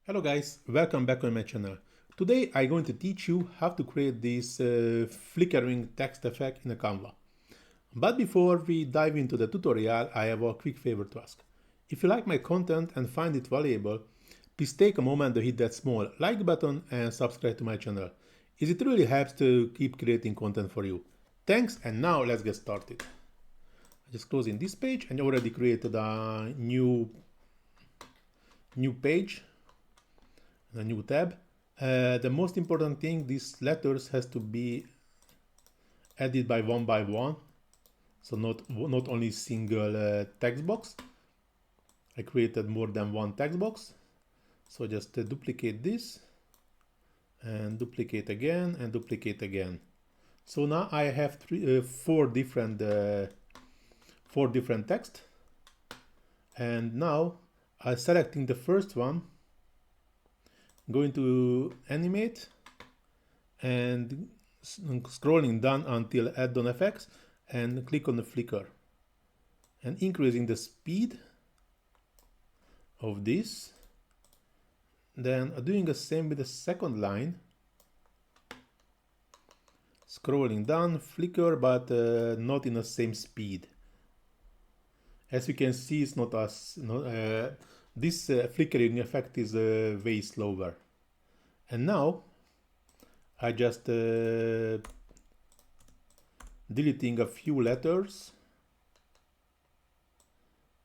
Hello guys, welcome back on my channel. Today I'm going to teach you how to create this flickering text effect in a Canva. But before we dive into the tutorial, I have a quick favor to ask. If you like my content and find it valuable, please take a moment to hit that small like button and subscribe to my channel, as it really helps to keep creating content for you. Thanks, and now let's get started. I'm just closing this page and already created a new page, a new tab. The most important thing, these letters has to be added by one, so not only single text box. I created more than one text box, so just duplicate this and duplicate again and duplicate again. So now I have four different text, and now I'm selecting the first one, going to animate and scrolling down until add-on effects and click on the flicker and increasing the speed of this. Then doing the same with the second line, scrolling down, flicker, but not in the same speed. As you can see, it's not as this flickering effect is way slower. And now I just deleting a few letters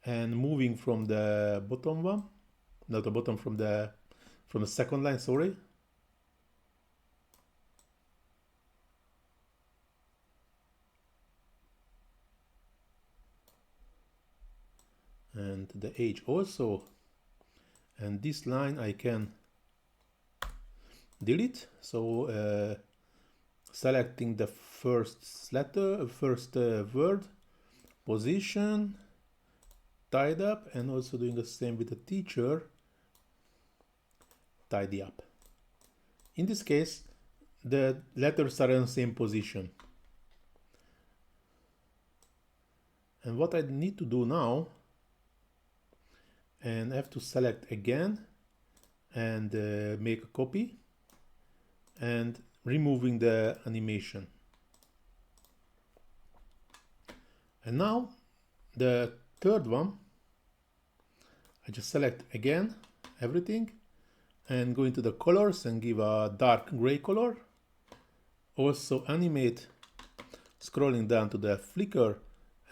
and moving from the bottom one, not the bottom, from the second line, sorry. And the age also. And this line I can delete. So selecting the first letter, first word, position, tied up, and also doing the same with the teacher, tidy up. In this case, the letters are in the same position. And what I need to do now, and I have to select again and make a copy and removing the animation. And now the third one, I just select again everything and go into the colors and give a dark gray color. Also animate, scrolling down to the flicker,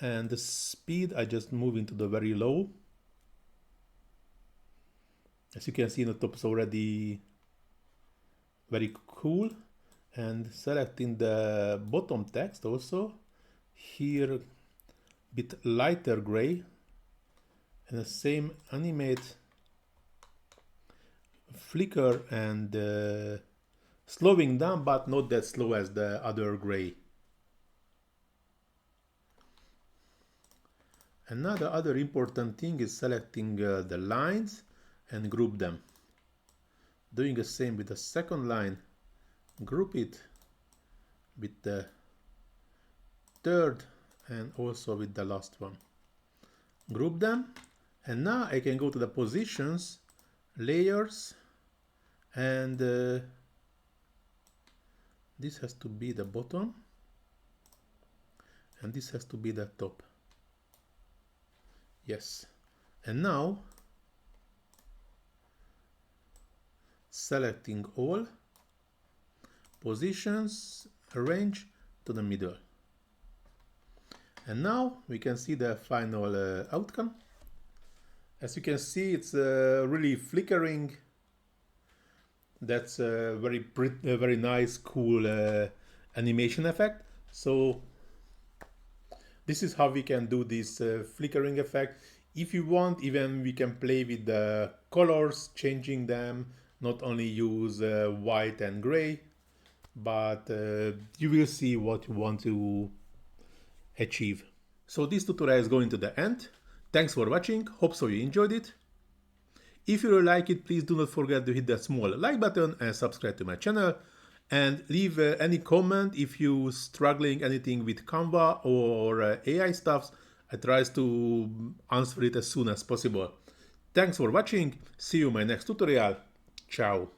and the speed I just move into the very low. As you can see, the top is already very cool. And selecting the bottom text also, here a bit lighter gray, and the same animate, flicker, and slowing down, but not that slow as the other gray. Another other important thing is selecting the lines and group them. Doing the same with the second line, group it with the third and also with the last one. Group them, and now I can go to the positions, layers, and this has to be the bottom and this has to be the top. Yes. And now selecting all, positions, arrange to the middle. And now we can see the final outcome. As you can see, it's really flickering. That's a very nice, cool animation effect. So this is how we can do this flickering effect. If you want, even we can play with the colors, changing them, not only use white and gray, but you will see what you want to achieve. So this tutorial is going to the end. Thanks for watching. Hope so you enjoyed it. If you really like it, please do not forget to hit that small like button and subscribe to my channel. And leave any comment if you're struggling anything with Canva or AI stuff. I try to answer it as soon as possible. Thanks for watching. See you in my next tutorial. Ciao.